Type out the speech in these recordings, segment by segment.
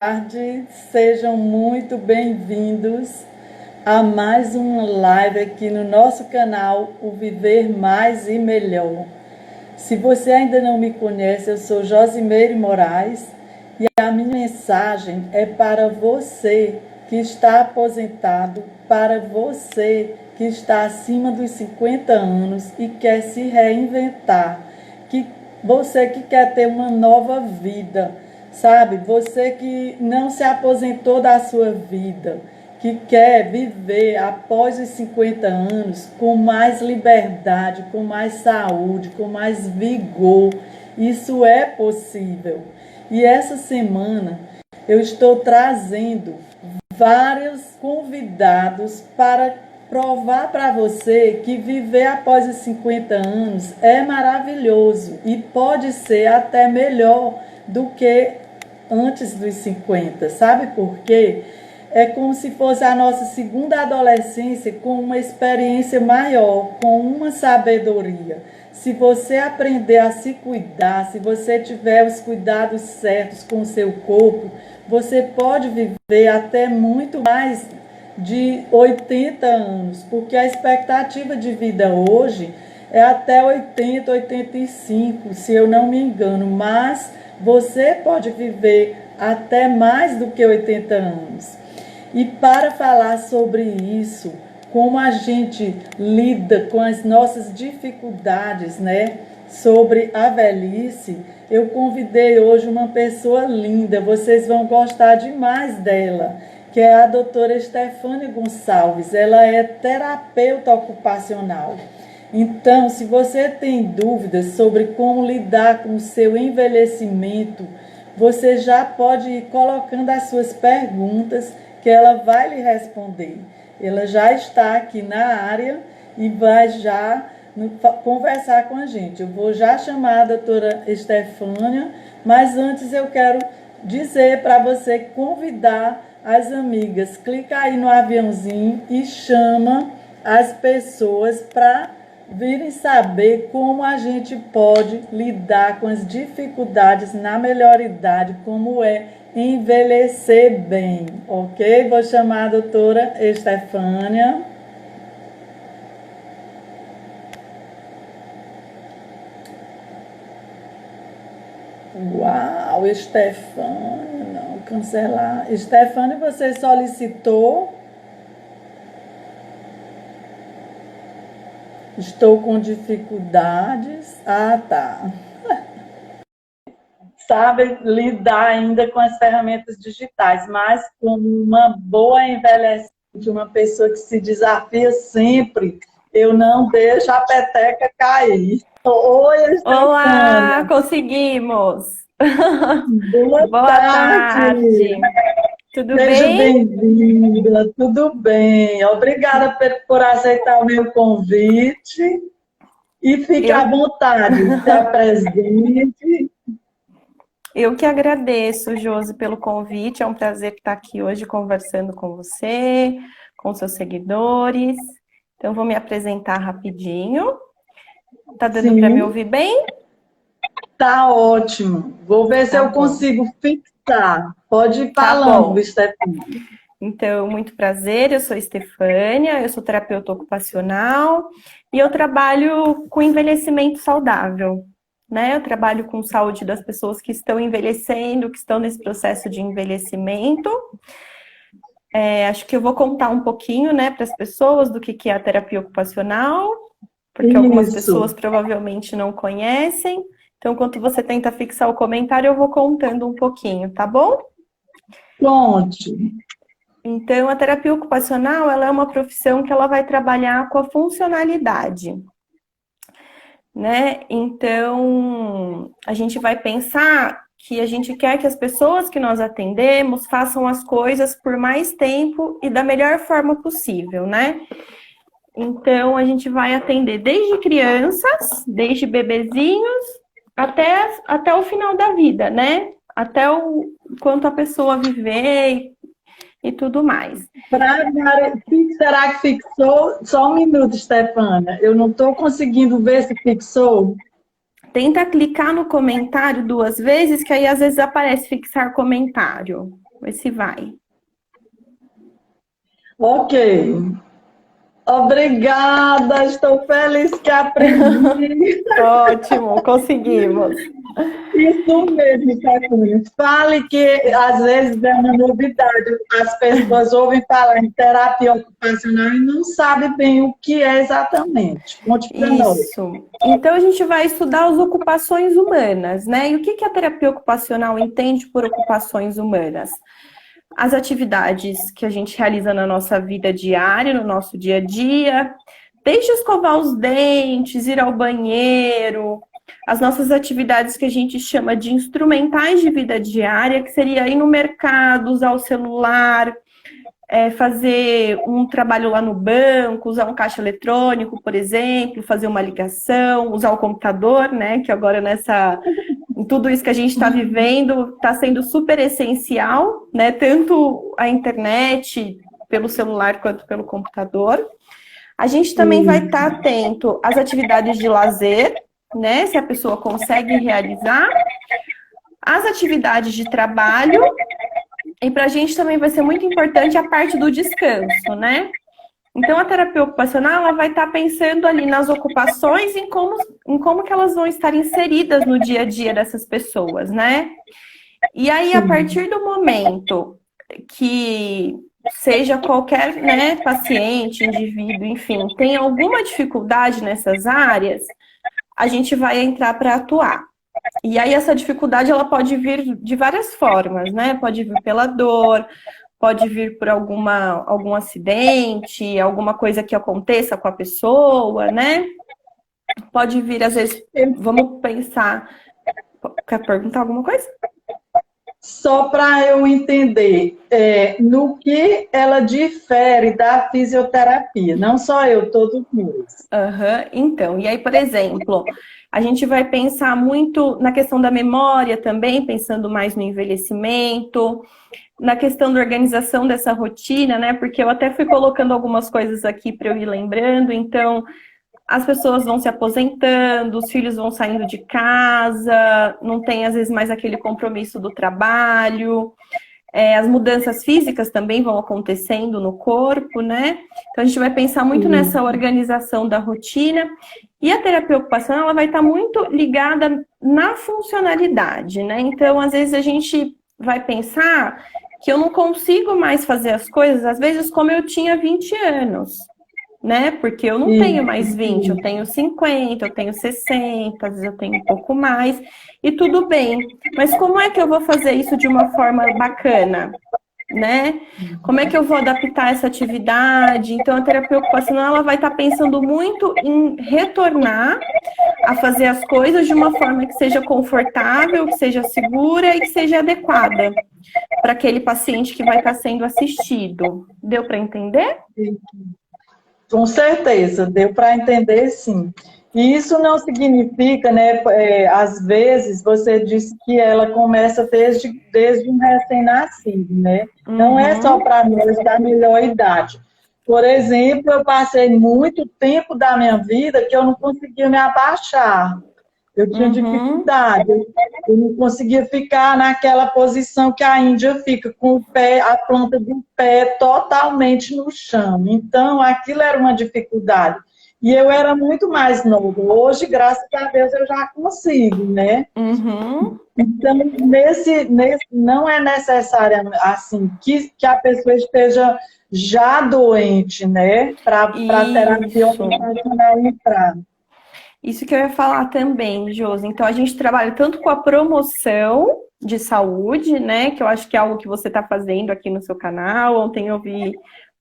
tarde, sejam muito bem-vindos a mais uma live aqui no nosso canal, o Viver Mais e Melhor. Se você ainda não me conhece, eu sou Josimeire Moraes e a minha mensagem é para você que está aposentado, para você que está acima dos 50 anos e quer se reinventar, que você que quer ter uma nova vida, sabe? Você que não se aposentou da sua vida, que quer viver após os 50 anos com mais liberdade, com mais saúde, com mais vigor. Isso é possível. E essa semana eu estou trazendo vários convidados para provar para você que viver após os 50 anos é maravilhoso e pode ser até melhor do que antes dos 50. Sabe por quê? É como se fosse a nossa segunda adolescência com uma experiência maior, com uma sabedoria. Se você aprender a se cuidar, se você tiver os cuidados certos com o seu corpo, você pode viver até muito mais de 80 anos, porque a expectativa de vida hoje é até 80, 85, se eu não me engano, mas você pode viver até mais do que 80 anos. E para falar sobre isso, como a gente lida com as nossas dificuldades, né, sobre a velhice, eu convidei hoje uma pessoa linda, vocês vão gostar demais dela, que é a doutora Estefânia Gonçalves. Ela é terapeuta ocupacional. Então, se você tem dúvidas sobre como lidar com o seu envelhecimento, você já pode ir colocando as suas perguntas que ela vai lhe responder. Ela já está aqui na área e vai já conversar com a gente. Eu vou já chamar a doutora Estefânia, mas antes eu quero dizer para você convidar as amigas. Clica aí no aviãozinho e chama as pessoas para virem saber como a gente pode lidar com as dificuldades na melhor idade, como é envelhecer bem, ok? Vou chamar a doutora Estefânia. Uau, Estefânia, não, cancelar. Estefânia, você solicitou? Estou com dificuldades. Ah, tá. Sabe lidar ainda com as ferramentas digitais, mas como uma boa envelhecente, uma pessoa que se desafia sempre, eu não deixo a peteca cair. Oi, Olá, Estefânia. conseguimos! Boa Boa tarde. tarde! Tudo Seja bem? bem-vinda, tudo bem. Obrigada por aceitar o meu convite e fique à Eu, vontade, se apresente. eu que agradeço, Josi, pelo convite. É um prazer estar aqui hoje conversando com você, com seus seguidores. Então, vou me apresentar rapidinho. Tá dando para me Sim. ouvir bem? Tá ótimo. Vou ver se Tá eu bom. consigo fixar. Pode ir Tá falando, bom. Stephanie. Então, muito prazer, eu sou Estefânia, eu sou terapeuta ocupacional e eu trabalho com envelhecimento saudável, né? Eu trabalho com saúde das pessoas que estão envelhecendo, que estão nesse processo de envelhecimento. Acho que eu vou contar um pouquinho, né, para as pessoas do que é a terapia ocupacional, porque algumas pessoas Isso. provavelmente não conhecem. Então, enquanto você tenta fixar o comentário, eu vou contando um pouquinho, tá bom? Conte. Então, a terapia ocupacional, ela é uma profissão que ela vai trabalhar com a funcionalidade, né? Então, a gente vai pensar que a gente quer que as pessoas que nós atendemos façam as coisas por mais tempo e da melhor forma possível, né? Então, a gente vai atender desde crianças, desde bebezinhos, até o final da vida, né? Até o quanto a pessoa viver e tudo mais. Será que fixou? Só um minuto, Stefania. Eu não estou conseguindo ver se fixou. Tenta clicar no comentário 2 vezes, que aí às vezes aparece fixar comentário. Vê se vai. Ok. Obrigada, estou feliz que aprendi. Ótimo, conseguimos. Isso mesmo, Cacunha. Fale que às vezes é uma novidade. As pessoas ouvem falar em terapia ocupacional e não sabem bem o que é exatamente. Conte para nós. Isso. Então a gente vai estudar as ocupações humanas, né? E o que a terapia ocupacional entende por ocupações humanas? As atividades que a gente realiza na nossa vida diária, no nosso dia a dia, desde escovar os dentes, ir ao banheiro, as nossas atividades que a gente chama de instrumentais de vida diária, que seria ir no mercado, usar o celular, fazer um trabalho lá no banco, usar um caixa eletrônico, por exemplo, fazer uma ligação, usar o computador, né? Que agora em tudo isso que a gente está vivendo, está sendo super essencial, né? Tanto a internet, pelo celular, quanto pelo computador. A gente também vai estar atento às atividades de lazer, né? Se a pessoa consegue realizar, as atividades de trabalho, e para a gente também vai ser muito importante a parte do descanso, né? Então, a terapia ocupacional, ela vai estar pensando ali nas ocupações, em como que elas vão estar inseridas no dia a dia dessas pessoas, né? E aí, a partir do momento que seja qualquer, né, paciente, indivíduo, enfim, tem alguma dificuldade nessas áreas, a gente vai entrar para atuar. E aí, essa dificuldade, ela pode vir de várias formas, né? Pode vir pela dor, pode vir por algum acidente, alguma coisa que aconteça com a pessoa, né? Pode vir, às vezes, vamos pensar... Quer perguntar alguma coisa? Só para eu entender, no que ela difere da fisioterapia, não só eu, todos nós. Então, e aí, por exemplo, a gente vai pensar muito na questão da memória também, pensando mais no envelhecimento, na questão da organização dessa rotina, né? Porque eu até fui colocando algumas coisas aqui para eu ir lembrando, então... As pessoas vão se aposentando, os filhos vão saindo de casa, não tem às vezes mais aquele compromisso do trabalho, as mudanças físicas também vão acontecendo no corpo, né? Então a gente vai pensar muito nessa organização da rotina, e a terapia ocupacional ela vai estar muito ligada na funcionalidade, né? Então às vezes a gente vai pensar que eu não consigo mais fazer as coisas, às vezes como eu tinha 20 anos. Né? Porque eu não tenho mais 20, eu tenho 50, eu tenho 60, às vezes eu tenho um pouco mais, e tudo bem. Mas como é que eu vou fazer isso de uma forma bacana? Né? Como é que eu vou adaptar essa atividade? Então, a terapia ocupacional ela vai estar pensando muito em retornar a fazer as coisas de uma forma que seja confortável, que seja segura e que seja adequada para aquele paciente que vai estar sendo assistido. Deu para entender? Com certeza, deu para entender, sim. E isso não significa, né, às vezes, você disse que ela começa desde um recém-nascido, né? Não é só para nós da melhor idade. Por exemplo, eu passei muito tempo da minha vida que eu não conseguia me abaixar. Eu tinha dificuldade, eu não conseguia ficar naquela posição que a Índia fica, com o pé, a planta do pé totalmente no chão. Então, aquilo era uma dificuldade. E eu era muito mais nova. Hoje, graças a Deus, eu já consigo, né? Então, não é necessário assim, que a pessoa esteja já doente, né? Para a terapia ocupacional entrar. Isso que eu ia falar também, Josi. Então, a gente trabalha tanto com a promoção de saúde, né? Que eu acho que é algo que você está fazendo aqui no seu canal. Ontem eu vi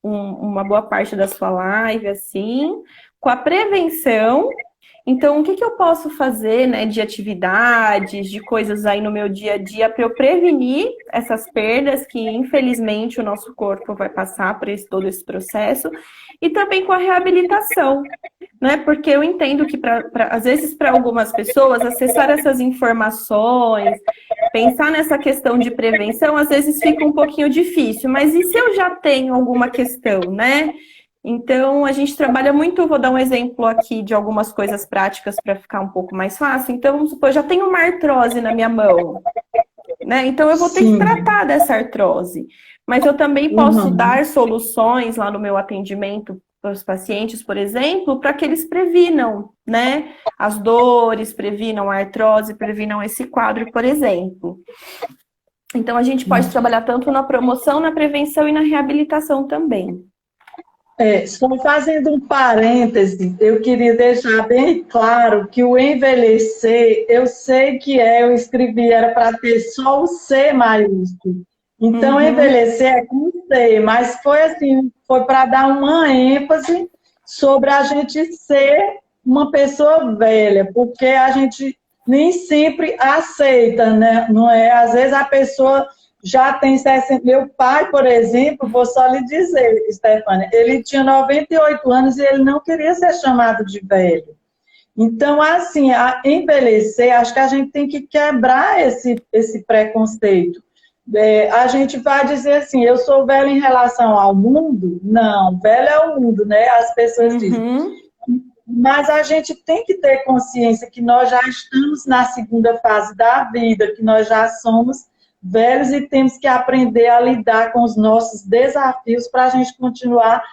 uma boa parte da sua live, assim. Com a prevenção. Então, o que eu posso fazer, né? De atividades, de coisas aí no meu dia a dia para eu prevenir essas perdas que, infelizmente, o nosso corpo vai passar por todo esse processo. E também com a reabilitação. Né? Porque eu entendo que, às vezes, para algumas pessoas, acessar essas informações, pensar nessa questão de prevenção, às vezes fica um pouquinho difícil. Mas e se eu já tenho alguma questão, né? Então, a gente trabalha muito, vou dar um exemplo aqui de algumas coisas práticas para ficar um pouco mais fácil. Então, vamos supor, eu já tenho uma artrose na minha mão. né? Então eu vou ter que Sim. tratar dessa artrose. Mas eu também posso dar soluções lá no meu atendimento para os pacientes, por exemplo, para que eles previnam, né? As dores, previnam a artrose, previnam esse quadro, por exemplo. Então a gente pode trabalhar tanto na promoção, na prevenção e na reabilitação também. Só fazendo um parêntese, eu queria deixar bem claro que o envelhecer, eu sei que eu escrevi, era para ter só o C maiúsculo. Então, envelhecer é com C, mas foi assim, foi para dar uma ênfase sobre a gente ser uma pessoa velha, porque a gente nem sempre aceita, né? Não é? Às vezes a pessoa já tem 60. Meu pai, por exemplo, vou só lhe dizer, Stefânia, ele tinha 98 anos e ele não queria ser chamado de velho. Então, assim, envelhecer, acho que a gente tem que quebrar esse preconceito. A gente vai dizer assim, eu sou velho em relação ao mundo? Não, velho é o mundo, né? As pessoas dizem. Mas a gente tem que ter consciência que nós já estamos na segunda fase da vida, que nós já somos velhos e temos que aprender a lidar com os nossos desafios para a gente continuar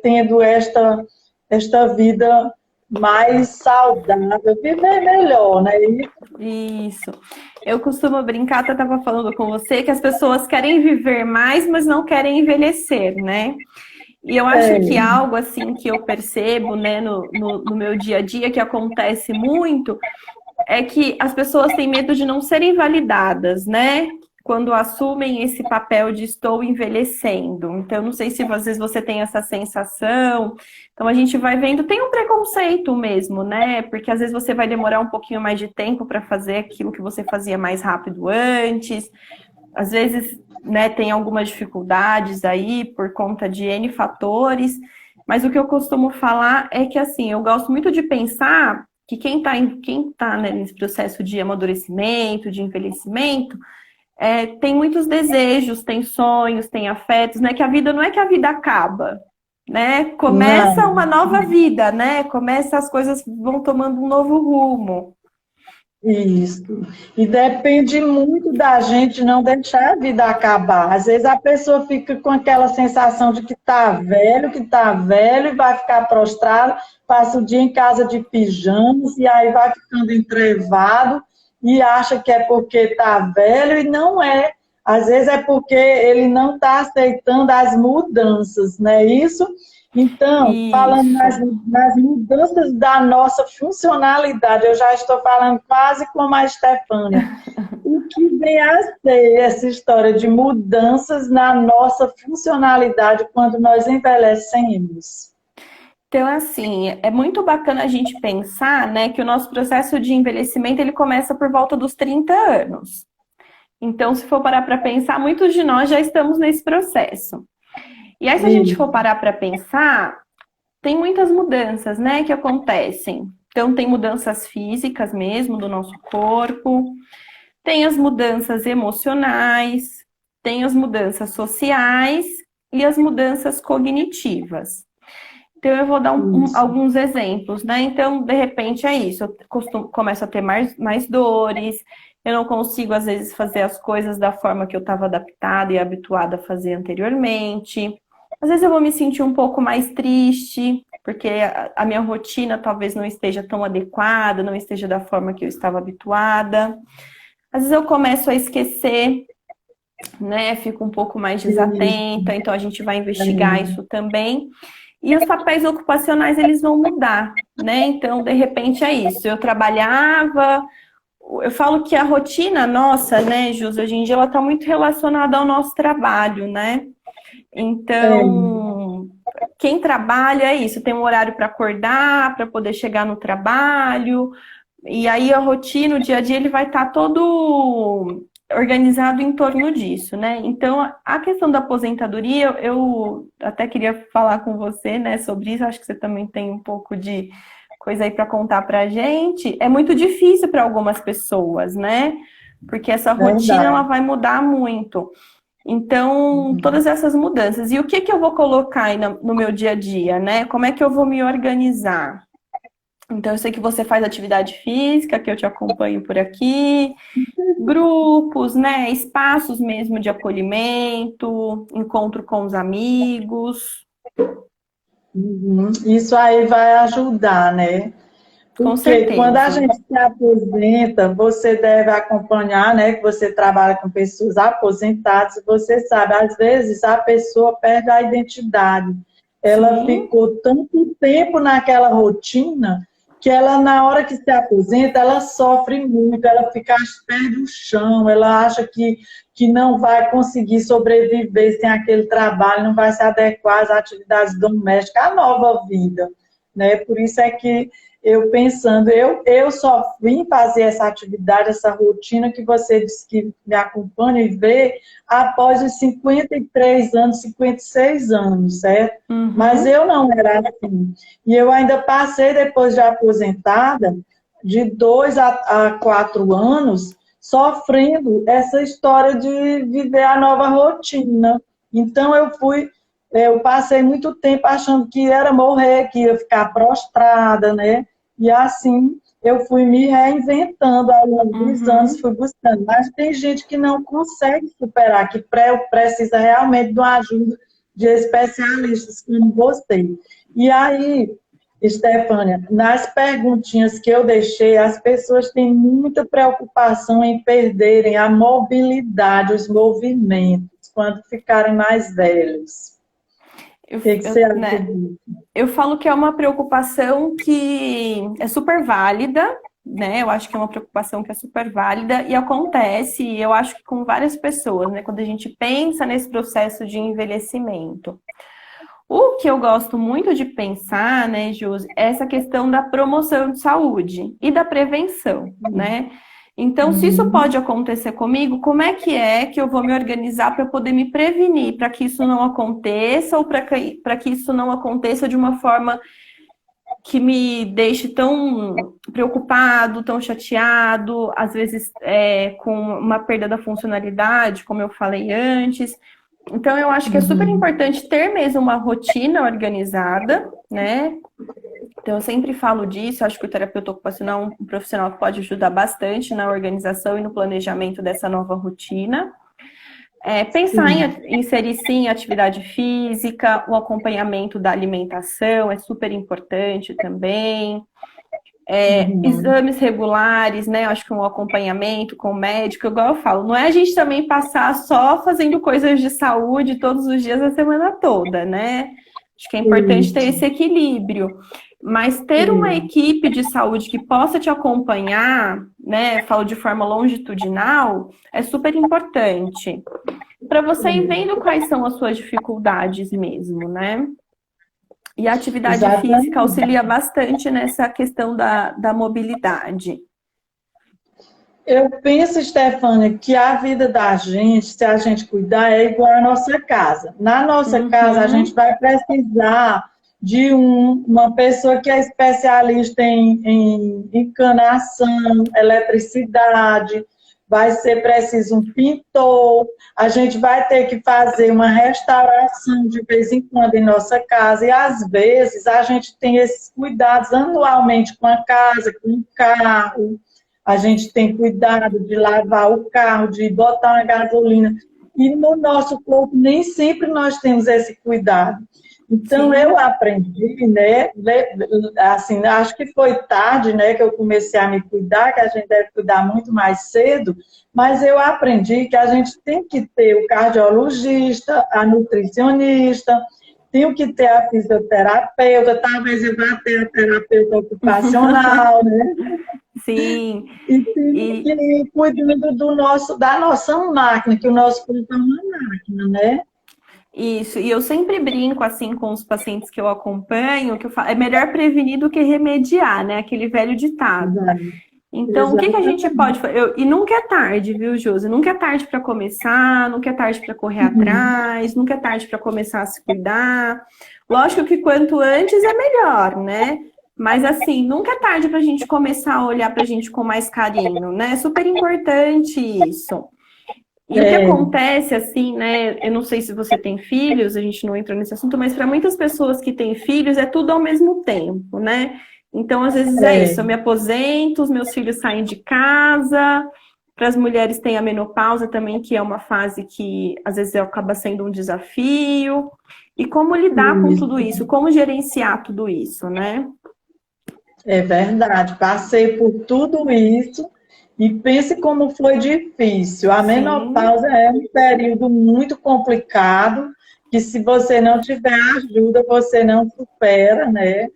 tendo esta vida mais saudável, viver melhor, né? Isso. Eu costumo brincar, eu estava falando com você, que as pessoas querem viver mais, mas não querem envelhecer, né? E eu acho que algo assim que eu percebo, né, no meu dia a dia, que acontece muito, é que as pessoas têm medo de não serem validadas, né? Quando assumem esse papel de estou envelhecendo. Então, não sei se às vezes você tem essa sensação. Então, a gente vai vendo, tem um preconceito mesmo, né? Porque às vezes você vai demorar um pouquinho mais de tempo para fazer aquilo que você fazia mais rápido antes. Às vezes, né, tem algumas dificuldades aí por conta de N fatores. Mas o que eu costumo falar é que, assim, eu gosto muito de pensar que quem tá, né, nesse processo de amadurecimento, de envelhecimento, tem muitos desejos, tem sonhos, tem afetos, né? Que a vida não é que a vida acaba, né? Começa uma nova vida, né? Começa, as coisas vão tomando um novo rumo. Isso. E depende muito da gente não deixar a vida acabar. Às vezes a pessoa fica com aquela sensação de que está velho e vai ficar prostrado, passa o dia em casa de pijamas e aí vai ficando entrevado e acha que é porque está velho e não é. Às vezes é porque ele não está aceitando as mudanças, não é isso? Então, falando nas mudanças da nossa funcionalidade, eu já estou falando quase como a Stefânia. O que vem a ser essa história de mudanças na nossa funcionalidade quando nós envelhecemos? Então, assim, é muito bacana a gente pensar, né, que o nosso processo de envelhecimento, ele começa por volta dos 30 anos. Então, se for parar para pensar, muitos de nós já estamos nesse processo. E aí, se a gente for parar para pensar, tem muitas mudanças, né, que acontecem. Então, tem mudanças físicas mesmo do nosso corpo, tem as mudanças emocionais, tem as mudanças sociais e as mudanças cognitivas. Então, eu vou dar alguns exemplos, né? Então, de repente, é isso. Eu começo a ter mais dores, eu não consigo, às vezes, fazer as coisas da forma que eu estava adaptada e habituada a fazer anteriormente. Às vezes eu vou me sentir um pouco mais triste, porque a minha rotina talvez não esteja tão adequada, não esteja da forma que eu estava habituada. Às vezes eu começo a esquecer, né? Fico um pouco mais desatenta, então a gente vai investigar isso também. E os papéis ocupacionais, eles vão mudar, né? Então, de repente, é isso. Eu trabalhava... Eu falo que a rotina nossa, né, Jus, hoje em dia, ela está muito relacionada ao nosso trabalho, né? Então, quem trabalha é isso, tem um horário para acordar, para poder chegar no trabalho, e aí a rotina, o dia a dia, ele vai estar todo organizado em torno disso, né? Então, a questão da aposentadoria, eu até queria falar com você, né, sobre isso, acho que você também tem um pouco de coisa aí para contar para a gente. É muito difícil para algumas pessoas, né? Porque essa rotina, ela vai mudar muito. Então, todas essas mudanças. E o que eu vou colocar aí no meu dia a dia, né? Como é que eu vou me organizar? Então, eu sei que você faz atividade física, que eu te acompanho por aqui, grupos, né? Espaços mesmo de acolhimento, encontro com os amigos. Uhum. Isso aí vai ajudar, né? Com Porque quando a certeza. gente se aposenta, você deve acompanhar, né? Que você trabalha com pessoas aposentadas, você sabe, às vezes a pessoa perde a identidade. Ela Sim. ficou tanto tempo naquela rotina que ela, na hora que se aposenta, ela sofre muito, ela fica aos pés do chão, ela acha que não vai conseguir sobreviver sem aquele trabalho, não vai se adequar às atividades domésticas, à nova vida, né? Por isso é que eu pensando, eu só vim fazer essa atividade, essa rotina que você disse que me acompanha e vê após os 53 anos, 56 anos, certo? Mas Uhum. eu não era assim. E eu ainda passei, depois de aposentada, de 2 a 4 anos, sofrendo essa história de viver a nova rotina. Então, eu passei muito tempo achando que era morrer, que ia ficar prostrada, né? E assim eu fui me reinventando ao longo dos anos, Uhum. fui buscando. Mas tem gente que não consegue superar, que precisa realmente de uma ajuda de especialistas como você. E aí, Estefânia, nas perguntinhas que eu deixei, as pessoas têm muita preocupação em perderem a mobilidade, os movimentos, quando ficarem mais velhos. Eu, O que eu, você acha né, disso? eu falo que é uma preocupação que é super válida, né? Eu acho que é uma preocupação que é super válida e acontece, eu acho que com várias pessoas, né? Quando a gente pensa nesse processo de envelhecimento. O que eu gosto muito de pensar, né, Josi, é essa questão da promoção de saúde e da prevenção, né? Então, se isso Uhum. pode acontecer comigo, como é que eu vou me organizar para poder me prevenir, para que isso não aconteça ou para que isso não aconteça de uma forma que me deixe tão preocupado, tão chateado, às vezes com uma perda da funcionalidade, como eu falei antes. Então, eu acho que é super Uhum. importante ter mesmo uma rotina organizada, né? Então, eu sempre falo disso, acho que o terapeuta ocupacional é um profissional que pode ajudar bastante na organização e no planejamento dessa nova rotina. Pensar Sim. em inserir sim atividade física, o acompanhamento da alimentação é super importante também. Uhum. Exames regulares, né? Acho que um acompanhamento com o médico, igual eu falo, não é a gente também passar só fazendo coisas de saúde todos os dias a semana toda, né? Acho que é importante ter Isso, esse equilíbrio. Mas ter uma sim. equipe de saúde que possa te acompanhar, né? Falo de forma longitudinal, é super importante. Para você ir Sim. vendo quais são as suas dificuldades mesmo, né? E a atividade física Exatamente. auxilia bastante nessa questão da mobilidade. Eu penso, Stefânia, que a vida da gente, se a gente cuidar, é igual à nossa casa. Na nossa casa, a gente Uhum, vai precisar de uma pessoa que é especialista em encanação, eletricidade, vai ser preciso um pintor, a gente vai ter que fazer uma restauração de vez em quando em nossa casa, e às vezes a gente tem esses cuidados anualmente com a casa, com o carro, a gente tem cuidado de lavar o carro, de botar uma gasolina. E no nosso corpo nem sempre nós temos esse cuidado. Então eu sim. aprendi, né, assim, acho que foi tarde, né, que eu comecei a me cuidar, que a gente deve cuidar muito mais cedo, mas eu aprendi que a gente tem que ter o cardiologista, a nutricionista, tem que ter a fisioterapeuta, talvez eu vá ter a terapeuta ocupacional, né? Sim, E tem que e ir cuidando da nossa máquina, que o nosso corpo é uma máquina, né? isso, e eu sempre brinco assim com os pacientes que eu acompanho, que eu falo, é melhor prevenir do que remediar, né? Aquele velho ditado. Exato. Então, o que que a gente Exatamente. pode fazer? E nunca é tarde, viu, Josi? Nunca é tarde para começar, nunca é tarde para correr Uhum. atrás, nunca é tarde para começar a se cuidar. Lógico que quanto antes é melhor, né? Mas assim, nunca é tarde para a gente começar a olhar para a gente com mais carinho, né? É super importante isso. E o que É, acontece, assim, né? Eu não sei se você tem filhos, a gente não entra nesse assunto, mas para muitas pessoas que têm filhos é tudo ao mesmo tempo, né? Então, às vezes é isso, eu me aposento, os meus filhos saem de casa. Para as mulheres tem a menopausa também, que é uma fase que às vezes acaba sendo um desafio. E como lidar com tudo isso, como gerenciar tudo isso, né? É verdade, passei por tudo isso e pense como foi difícil. A Sim, menopausa é um período muito complicado, que se você não tiver ajuda, você não supera, né?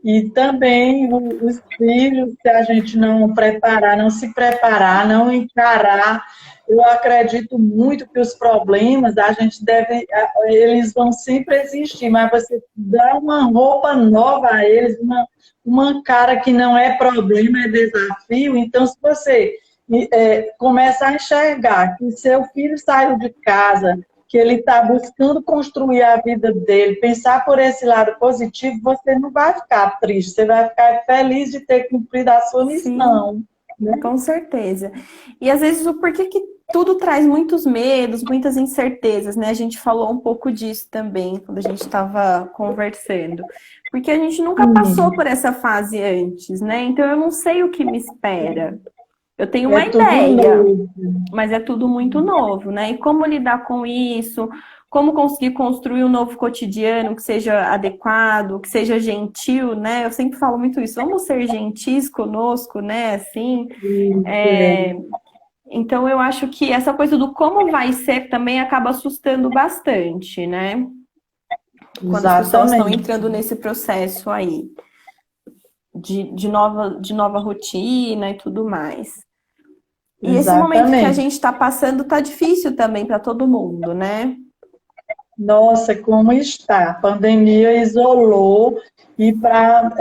E também os filhos, se a gente não preparar, não se preparar, não encarar, eu acredito muito que os problemas a gente deve, eles vão sempre existir, mas você dá uma roupa nova a eles, uma cara que não é problema, é desafio. Então, se você começa a enxergar que seu filho saiu de casa, que ele está buscando construir a vida dele, pensar por esse lado positivo, você não vai ficar triste, você vai ficar feliz de ter cumprido a sua missão. Né? Com certeza. E às vezes o porquê que tudo traz muitos medos, muitas incertezas, né? A gente falou um pouco disso também quando a gente estava conversando. Porque a gente nunca passou por essa fase antes, né? Então eu não sei o que me espera. Eu tenho uma ideia, mas é tudo muito novo, né? E como lidar com isso? Como conseguir construir um novo cotidiano que seja adequado, que seja gentil, né? Eu sempre falo muito isso. Vamos ser gentis conosco, né? Assim. Então eu acho que essa coisa do como vai ser também acaba assustando bastante, né? Quando as pessoas estão entrando nesse processo aí de nova rotina e tudo mais. E esse momento que a gente está passando está difícil também para todo mundo, né? Nossa, como está? A pandemia isolou e para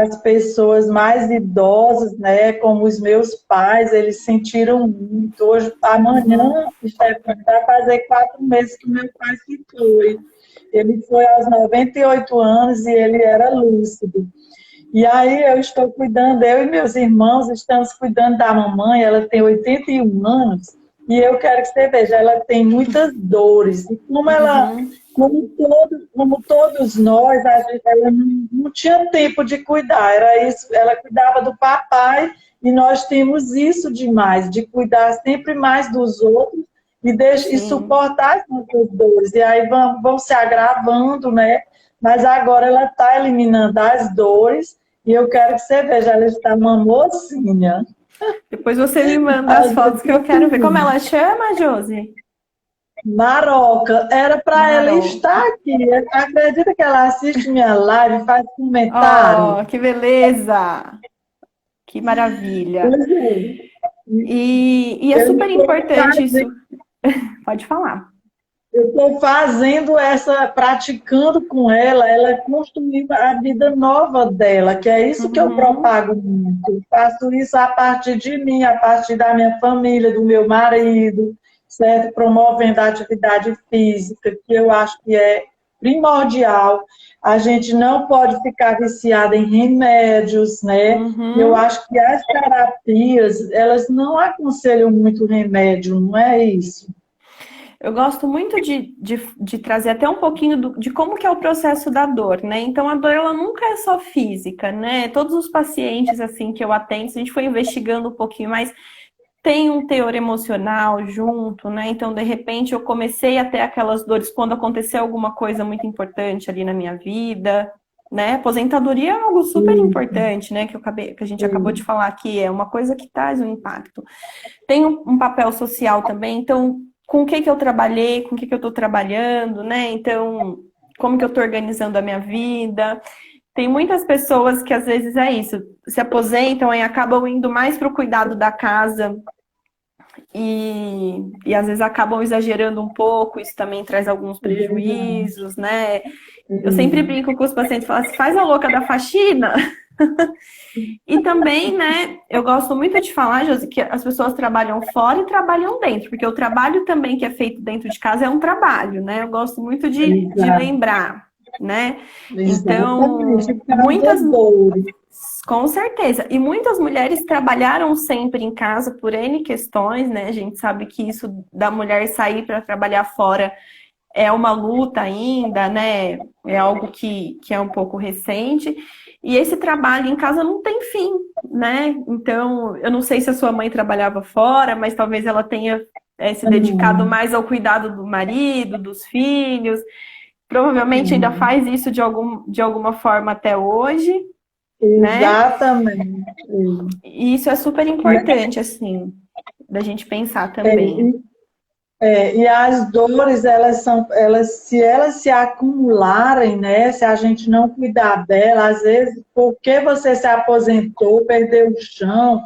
as pessoas mais idosas, né, como os meus pais, eles sentiram muito. Hoje, amanhã, Stephanie, vai fazer 4 meses que meu pai se foi. Ele foi aos 98 anos e ele era lúcido. E aí eu estou cuidando, eu e meus irmãos estamos cuidando da mamãe, ela tem 81 anos, e eu quero que você veja, ela tem muitas dores. E como ela, como todos nós, ela não tinha tempo de cuidar, era isso, ela cuidava do papai, e nós temos isso demais, de cuidar sempre mais dos outros e suportar as nossas dores. E aí vão se agravando, né? Mas agora ela está eliminando as dores. E eu quero que você veja, ela está uma mocinha. Depois você me manda as fotos que eu quero ver. Como ela chama, Josi? Maroca, era para ela estar aqui. Acredita que ela assiste minha live e faz comentário? Oh, que beleza! Que maravilha! Pois é. E é super importante isso. Pode falar. Eu estou fazendo praticando com ela construir a vida nova dela, que é isso que eu propago muito. Eu faço isso a partir de mim, a partir da minha família, do meu marido, certo? Promovendo a atividade física, que eu acho que é primordial. A gente não pode ficar viciada em remédios, né? Eu acho que as terapias, elas não aconselham muito remédio, não é isso? Eu gosto muito de trazer até um pouquinho de como que é o processo da dor, né? Então, a dor, ela nunca é só física, né? Todos os pacientes, assim, que eu atendo, se a gente for investigando um pouquinho mais, tem um teor emocional junto, né? Então, de repente, eu comecei a ter aquelas dores quando aconteceu alguma coisa muito importante ali na minha vida, né? Aposentadoria é algo super importante, né? Que a gente acabou de falar aqui, é uma coisa que traz um impacto. Tem um papel social também, então... com o que eu trabalhei, com o que eu estou trabalhando, né? Então, como que eu estou organizando a minha vida. Tem muitas pessoas que às vezes é isso, se aposentam e acabam indo mais para o cuidado da casa e às vezes acabam exagerando um pouco, isso também traz alguns prejuízos, né? Eu sempre brinco com os pacientes, falo assim, faz a louca da faxina. E também, né, eu gosto muito de falar, Josi, que as pessoas trabalham fora e trabalham dentro, porque o trabalho também que é feito dentro de casa é um trabalho, né? Eu gosto muito de lembrar, né? Então, muitas... Com certeza. E muitas mulheres trabalharam sempre em casa por N questões, né? A gente sabe que isso da mulher sair para trabalhar fora é uma luta ainda, né? É algo que é um pouco recente. E esse trabalho em casa não tem fim, né? Então, eu não sei se a sua mãe trabalhava fora, mas talvez ela tenha se dedicado Uhum. mais ao cuidado do marido, dos filhos. Provavelmente ainda Uhum. faz isso de alguma forma até hoje, né? Exatamente. E isso é super importante, assim, da gente pensar É, também. e as dores, se elas se acumularem, né? Se a gente não cuidar dela, às vezes, porque você se aposentou, perdeu o chão,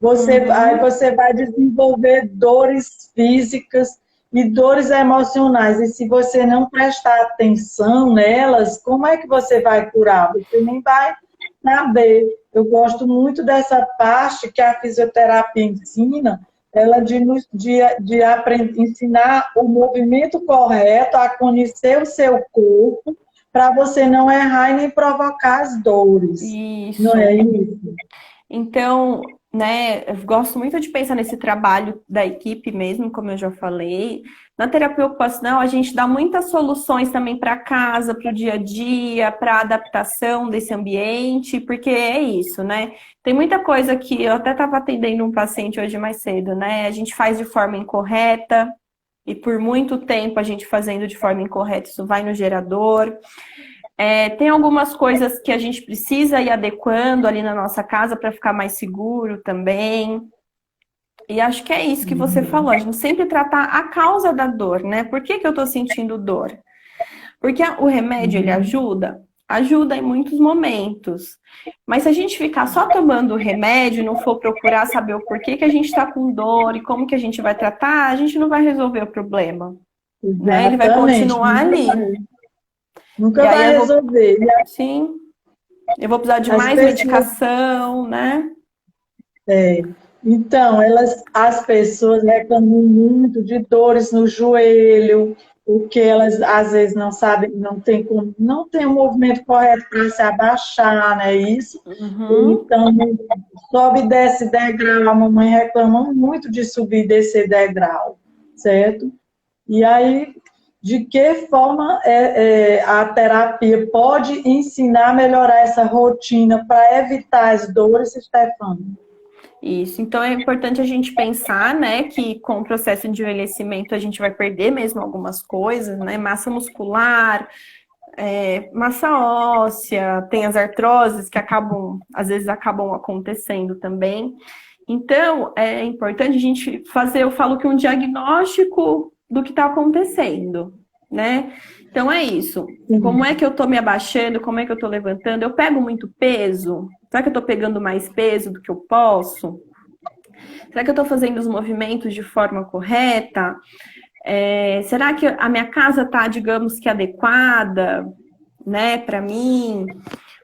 aí Uhum. você vai desenvolver dores físicas e dores emocionais. E se você não prestar atenção nelas, como é que você vai curar? Você nem vai saber. Eu gosto muito dessa parte que a fisioterapia ensina, ela ensinar o movimento correto, a conhecer o seu corpo, para você não errar e nem provocar as dores. Não é Isso. isso? Então, né, eu gosto muito de pensar nesse trabalho da equipe mesmo, como eu já falei. Na terapia ocupacional, a gente dá muitas soluções também para casa, para o dia a dia, para a adaptação desse ambiente, porque é isso, né? Tem muita coisa que eu até estava atendendo um paciente hoje mais cedo, né? A gente faz de forma incorreta, e por muito tempo a gente fazendo de forma incorreta, isso vai no gerador. Tem algumas coisas que a gente precisa ir adequando ali na nossa casa para ficar mais seguro também. E acho que é isso que você falou, a gente sempre tratar a causa da dor, né? Por que eu estou sentindo dor? Porque o remédio, ele ajuda? Ajuda em muitos momentos. Mas se a gente ficar só tomando o remédio e não for procurar saber o porquê que a gente está com dor e como que a gente vai tratar, a gente não vai resolver o problema, né? Ele vai Exatamente. continuar ali. E Nunca aí vai resolver. sim, eu vou precisar de As mais pessoas medicação, né? É, então, as pessoas reclamam muito de dores no joelho, porque elas às vezes não sabem, não tem o movimento correto para se abaixar, né? Isso. Uhum. Então, sobe e desce degrau. A mamãe reclama muito de subir e descer degrau, certo? E aí, de que forma a terapia pode ensinar a melhorar essa rotina para evitar as dores, Stefano? Isso. Então é importante a gente pensar, né, que com o processo de envelhecimento a gente vai perder mesmo algumas coisas, né? Massa muscular, massa óssea, tem as artroses que às vezes acabam acontecendo também. Então, é importante a gente fazer, eu falo que um diagnóstico do que está acontecendo, né? Então é isso. Como é que eu estou me abaixando? Como é que eu estou levantando? Eu pego muito peso? Será que eu estou pegando mais peso do que eu posso? Será que eu estou fazendo os movimentos de forma correta? Será que a minha casa está, digamos que adequada, né, para mim?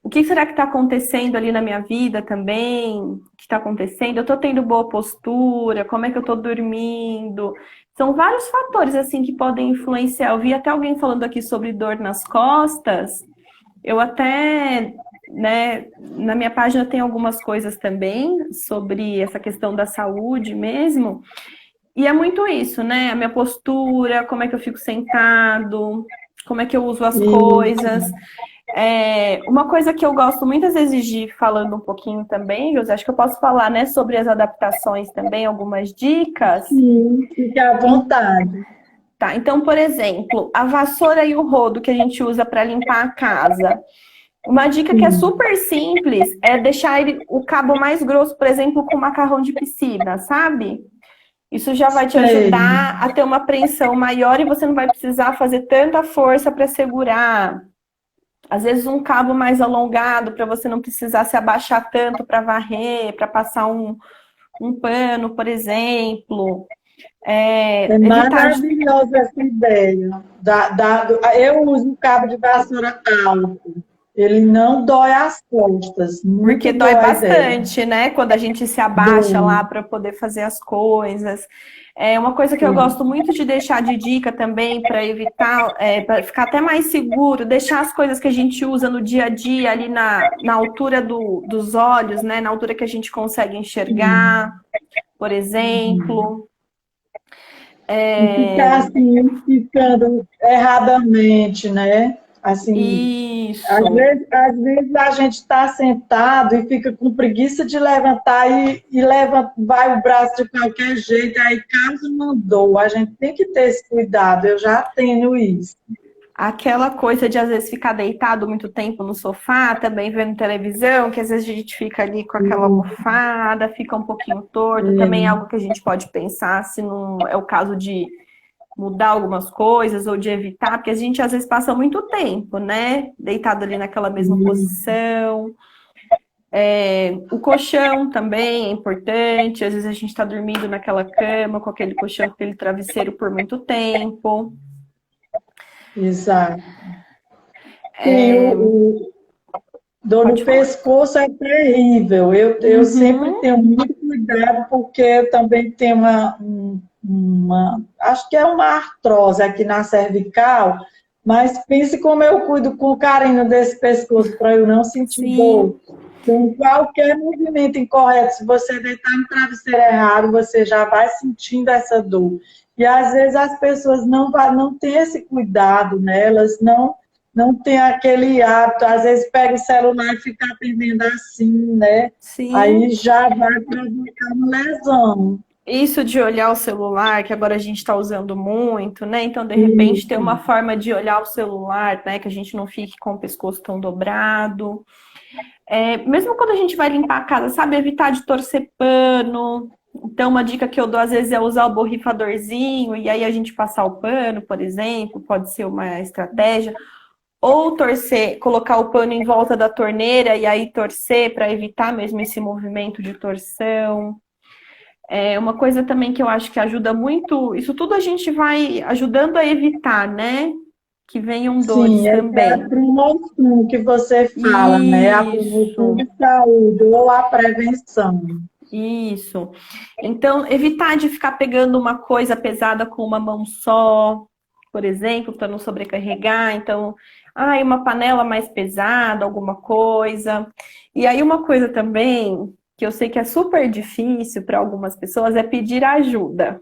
O que será que está acontecendo ali na minha vida também? O que está acontecendo? Eu estou tendo boa postura? Como é que eu estou dormindo? São vários fatores assim que podem influenciar. Eu vi até alguém falando aqui sobre dor nas costas. Eu até, né, na minha página tem algumas coisas também sobre essa questão da saúde mesmo. E é muito isso, né? A minha postura, como é que eu fico sentado, como é que eu uso as Isso. coisas. Uma coisa que eu gosto muitas vezes de falando um pouquinho também, José, acho que eu posso falar, né, sobre as adaptações também, algumas dicas. Sim, fique à vontade. Tá, então, por exemplo, a vassoura e o rodo que a gente usa para limpar a casa. Uma dica que é Sim, super simples é deixar o cabo mais grosso, por exemplo, com macarrão de piscina, sabe? Isso já vai te sei. ajudar a ter uma apreensão maior e você não vai precisar fazer tanta força para segurar. Às vezes um cabo mais alongado para você não precisar se abaixar tanto para varrer, para passar um pano, por exemplo. É Evitar de... maravilhosa essa ideia. Eu uso o cabo de vassoura alto. Ele não dói as costas. Porque Muito dói boa a ideia. bastante, né? Quando a gente se abaixa Dói. lá para poder fazer as coisas. É uma coisa que eu gosto muito de deixar de dica também para evitar, para ficar até mais seguro, deixar as coisas que a gente usa no dia a dia ali na altura dos olhos, né? Na altura que a gente consegue enxergar, por exemplo. E ficar assim, ficando erradamente, né? Assim, Isso. às vezes a gente está sentado e fica com preguiça de levantar e levanta, vai o braço de qualquer jeito, aí causa uma dor. A gente tem que ter esse cuidado, eu já tenho isso. Aquela coisa de às vezes ficar deitado muito tempo no sofá, também vendo televisão, que às vezes a gente fica ali com aquela almofada, fica um pouquinho torto, também é algo que a gente pode pensar se não é o caso de mudar algumas coisas ou de evitar, porque a gente às vezes passa muito tempo, né? Deitado ali naquela mesma posição. O colchão também é importante, às vezes a gente está dormindo naquela cama com aquele colchão, com aquele travesseiro por muito tempo. Exato. Sim, dor no Pode falar. pescoço é terrível. Eu sempre Uhum. tenho muito cuidado, porque eu também tenho acho que é uma artrose aqui na cervical, mas pense como eu cuido com carinho desse pescoço para eu não sentir dor. Sim, Então, qualquer movimento incorreto, se você deitar no travesseiro errado, você já vai sentindo essa dor. E às vezes as pessoas não têm esse cuidado, né? Elas não têm aquele hábito, às vezes pega o celular e fica atendendo assim, né? Aí sim. já vai provocar uma lesão. Isso de olhar o celular, que agora a gente está usando muito, né? Então, de repente, ter Isso. uma forma de olhar o celular, né? Que a gente não fique com o pescoço tão dobrado. Mesmo quando a gente vai limpar a casa, sabe? Evitar de torcer pano. Então, uma dica que eu dou às vezes é usar o borrifadorzinho e aí a gente passar o pano, por exemplo, pode ser uma estratégia. Ou torcer, colocar o pano em volta da torneira e aí torcer para evitar mesmo esse movimento de torção. Uma coisa também que eu acho que ajuda muito, isso tudo a gente vai ajudando a evitar, né? Que venham dores Sim, essa é a também. promoção que você fala, né? A promoção Isso, de saúde ou a prevenção. isso. Então, evitar de ficar pegando uma coisa pesada com uma mão só, por exemplo, para não sobrecarregar. Então, uma panela mais pesada, alguma coisa. E aí, uma coisa também que eu sei que é super difícil para algumas pessoas é pedir ajuda.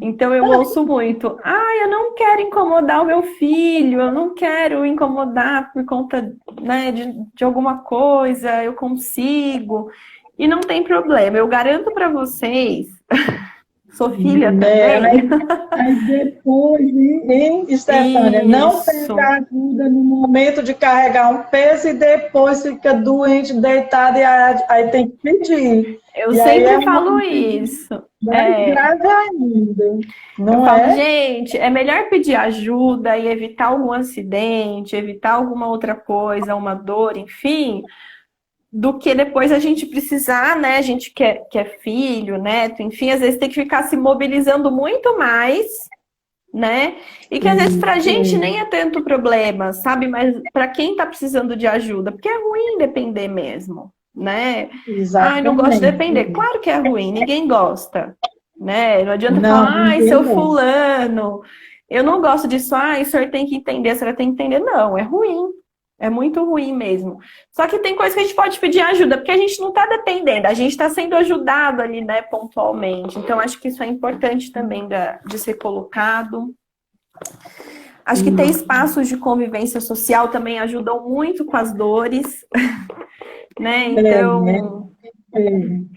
Então eu ouço muito, eu não quero incomodar o meu filho, eu não quero incomodar por conta, né, de alguma coisa, eu consigo. E não tem problema, eu garanto para vocês, sou filha Né? também. Aí depois, hein, Estefânia, não Isso. pega ajuda no momento de carregar um peso e depois fica doente, deitado, e aí tem que pedir. Eu E aí é sempre uma falo coisa isso. mais grave ainda, Eu não falo, é? gente, é melhor pedir ajuda e evitar algum acidente, evitar alguma outra coisa, uma dor, enfim, do que depois a gente precisar, né? A gente que é filho, neto, enfim, às vezes tem que ficar se mobilizando muito mais, né? E que às vezes pra gente nem é tanto problema, sabe? Mas pra quem tá precisando de ajuda, porque é ruim depender mesmo, né? Ai, não gosto de Exatamente. depender. Claro que é ruim, ninguém gosta, né? Não adianta Não, falar, ai, ninguém seu gosta. fulano, eu não gosto disso, o senhor tem que entender, a senhora tem que entender. Não, é ruim. É muito ruim mesmo. Só que tem coisa que a gente pode pedir ajuda, porque a gente não está dependendo, a gente está sendo ajudado ali, né, pontualmente. Então, acho que isso é importante também de ser colocado. Acho que ter espaços de convivência social também ajudam muito com as dores, né? É, né? Então, É.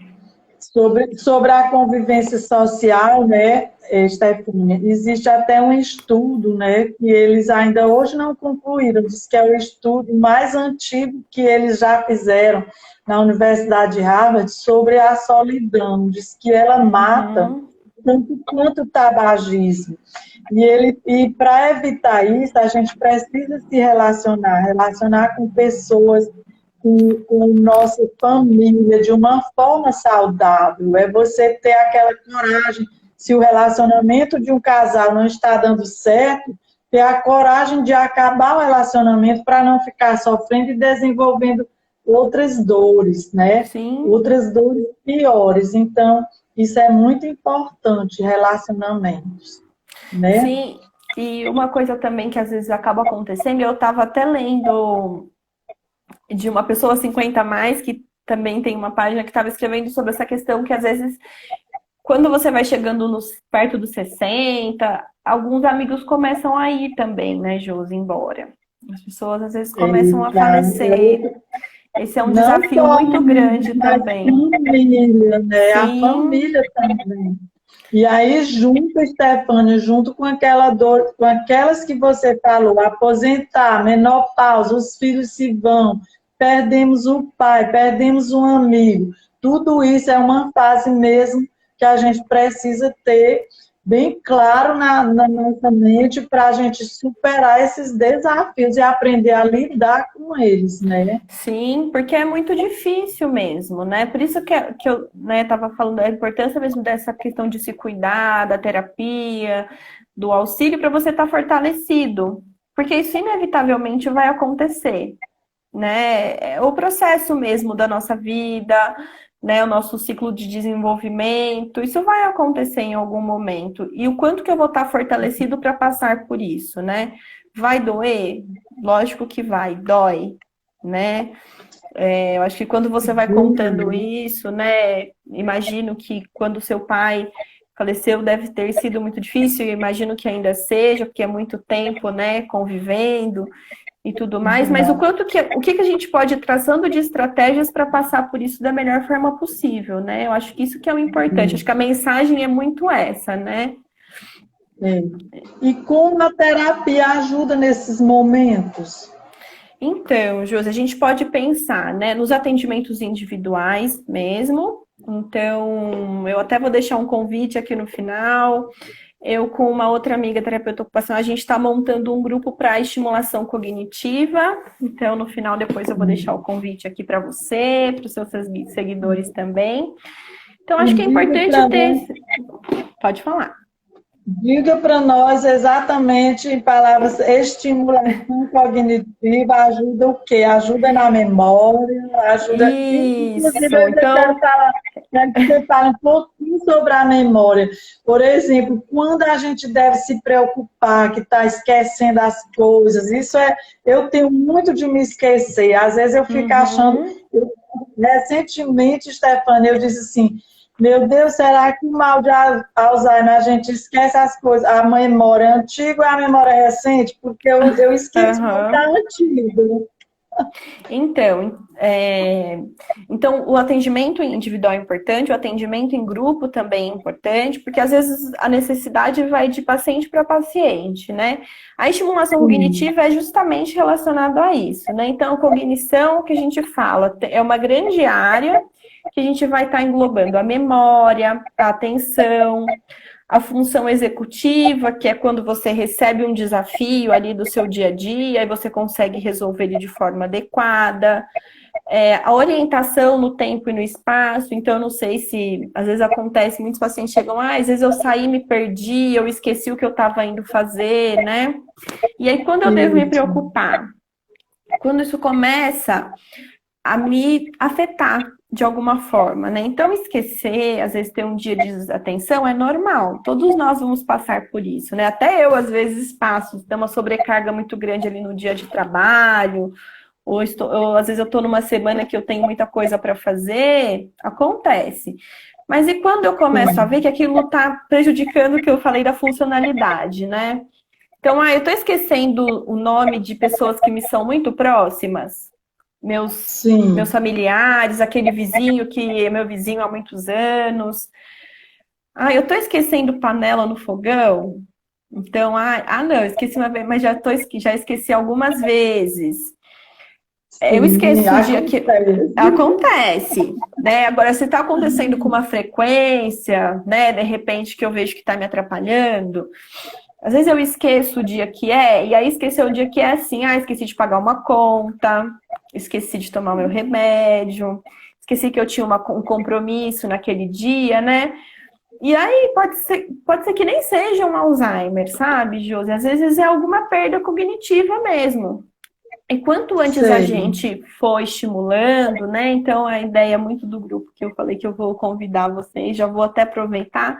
Sobre a convivência social, né, Stefania, existe até um estudo, né, que eles ainda hoje não concluíram, diz que é o estudo mais antigo que eles já fizeram na Universidade de Harvard sobre a solidão, diz que ela mata uhum, tanto quanto o tabagismo. E para evitar isso, a gente precisa se relacionar com pessoas, com nossa família de uma forma saudável. É você ter aquela coragem, se o relacionamento de um casal não está dando certo, ter a coragem de acabar o relacionamento para não ficar sofrendo e desenvolvendo outras dores, né? sim, Outras dores piores. Então, isso é muito importante, relacionamentos, né? sim. E uma coisa também que às vezes acaba acontecendo, eu estava até lendo de uma pessoa 50 a mais, que também tem uma página que estava escrevendo sobre essa questão que às vezes quando você vai chegando perto dos 60, alguns amigos começam a ir também, né, Josi, embora. As pessoas às vezes começam a falecer. Esse é um Não desafio só muito grande mas também. família, né? A Sim, família também. E aí, junto, Stefânia, junto com aquela dor, com aquelas que você falou, aposentar, menopausa, os filhos se vão, perdemos o pai, perdemos um amigo. Tudo isso é uma fase mesmo que a gente precisa ter bem claro na nossa mente para a gente superar esses desafios e aprender a lidar com eles, né? sim, porque é muito difícil mesmo, né? Por isso que eu, né, tava falando da importância mesmo dessa questão de se cuidar, da terapia, do auxílio para você estar fortalecido. Porque isso inevitavelmente vai acontecer, né? É o processo mesmo da nossa vida, né? O nosso ciclo de desenvolvimento, isso vai acontecer em algum momento. E o quanto que eu vou estar fortalecido para passar por isso, né? Vai doer? Lógico que vai, dói, né? Eu acho que quando você vai contando isso, né? Imagino que quando seu pai faleceu deve ter sido muito difícil, e imagino que ainda seja, porque é muito tempo, né, convivendo e tudo mais, mas o que a gente pode ir traçando de estratégias para passar por isso da melhor forma possível, né? Eu acho que isso que é o importante, acho que a mensagem é muito essa, né? É. E como a terapia ajuda nesses momentos? Então, Josi, a gente pode pensar, né, nos atendimentos individuais mesmo. Então, eu até vou deixar um convite aqui no final. Eu, com uma outra amiga terapeuta ocupacional, a gente está montando um grupo para estimulação cognitiva. Então, no final, depois eu vou deixar o convite aqui para você, para os seus seguidores também. Então, acho que é importante ter. Pode falar. Diga para nós exatamente, em palavras, estimulação cognitiva ajuda o quê? Ajuda na memória, ajuda. Isso, Inclusive, eu então. quero que você fale um pouquinho sobre a memória. Por exemplo, quando a gente deve se preocupar, que está esquecendo as coisas, isso é. Eu tenho muito de me esquecer. Às vezes eu fico achando. Recentemente, Stefania, eu disse assim. Meu Deus, será que mal de Alzheimer a gente esquece as coisas? A memória antiga ou a memória recente? Porque eu esqueço muito da antiga. Então, o atendimento individual é importante, o atendimento em grupo também é importante, porque às vezes a necessidade vai de paciente para paciente, né? A estimulação cognitiva é justamente relacionada a isso, né? Então, cognição que a gente fala é uma grande área que a gente vai estar englobando a memória, a atenção, a função executiva, que é quando você recebe um desafio ali do seu dia a dia e você consegue resolver ele de forma adequada, a orientação no tempo e no espaço. Então, eu não sei se, às vezes acontece, muitos pacientes chegam, às vezes eu saí, me perdi, eu esqueci o que eu estava indo fazer, né? E aí, quando eu devo me preocupar? Quando isso começa a me afetar de alguma forma, né? Então, esquecer, às vezes ter um dia de desatenção é normal. Todos nós vamos passar por isso, né? Até eu, às vezes, passo, tem uma sobrecarga muito grande ali no dia de trabalho, ou às vezes eu estou numa semana que eu tenho muita coisa para fazer, acontece. Mas e quando eu começo a ver que aquilo está prejudicando o que eu falei da funcionalidade, né? Então, eu estou esquecendo o nome de pessoas que me são muito próximas, meus familiares, aquele vizinho que é meu vizinho há muitos anos. Eu tô esquecendo panela no fogão. Então, não, esqueci uma vez, mas já esqueci algumas vezes. Eu esqueço o dia que acontece, né? Agora, se tá acontecendo com uma frequência, né? De repente que eu vejo que tá me atrapalhando. Às vezes eu esqueço o dia que é, e aí esquecer o dia que é assim, esqueci de pagar uma conta, esqueci de tomar o meu remédio, esqueci que eu tinha um compromisso naquele dia, né? E aí pode ser que nem seja um Alzheimer, sabe, Josi? Às vezes é alguma perda cognitiva mesmo. E quanto antes a gente for estimulando, né? Então a ideia muito do grupo que eu falei que eu vou convidar vocês, já vou até aproveitar,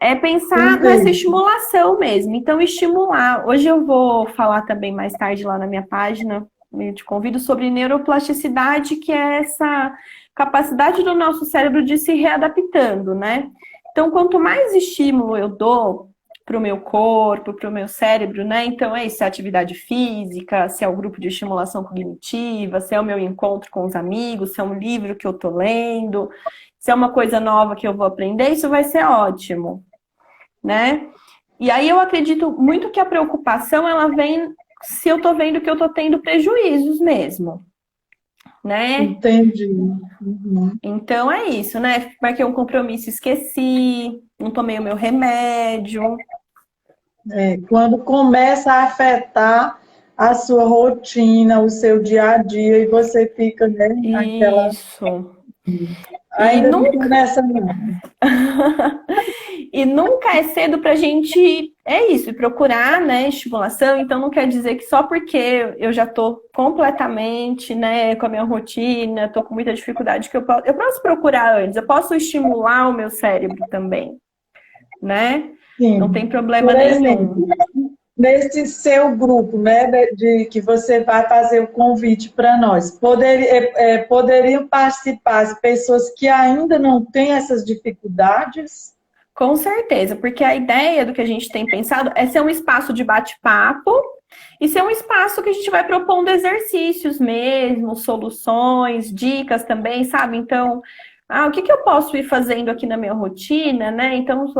é pensar nessa estimulação mesmo. Então, estimular. Hoje eu vou falar também mais tarde lá na minha página, eu te convido, sobre neuroplasticidade, que é essa capacidade do nosso cérebro de se readaptando, né? Então, quanto mais estímulo eu dou para o meu corpo, para o meu cérebro, né? Então, é isso, se é atividade física, se é o grupo de estimulação cognitiva, se é o meu encontro com os amigos, se é um livro que eu tô lendo, se é uma coisa nova que eu vou aprender, isso vai ser ótimo, né? E aí eu acredito muito que a preocupação, ela vem se eu tô vendo que eu tô tendo prejuízos mesmo, né? Entendi. Uhum. Então é isso, né? Marquei um compromisso, esqueci, não tomei o meu remédio. Quando começa a afetar a sua rotina, o seu dia a dia, e você fica, né, naquela. Isso. E Ainda não estou nessa, não. E nunca é cedo para a gente, é isso, procurar, né, estimulação. Então não quer dizer que só porque eu já estou completamente, né, com a minha rotina, estou com muita dificuldade, que eu posso procurar antes, eu posso estimular o meu cérebro também, né? Sim. Não tem problema Por nenhum. exemplo, nesse seu grupo, né, de que você vai fazer o convite para nós, poderiam participar as pessoas que ainda não têm essas dificuldades? Com certeza, porque a ideia do que a gente tem pensado é ser um espaço de bate-papo e ser um espaço que a gente vai propondo exercícios mesmo, soluções, dicas também, sabe? Então, o que eu posso ir fazendo aqui na minha rotina, né? Então,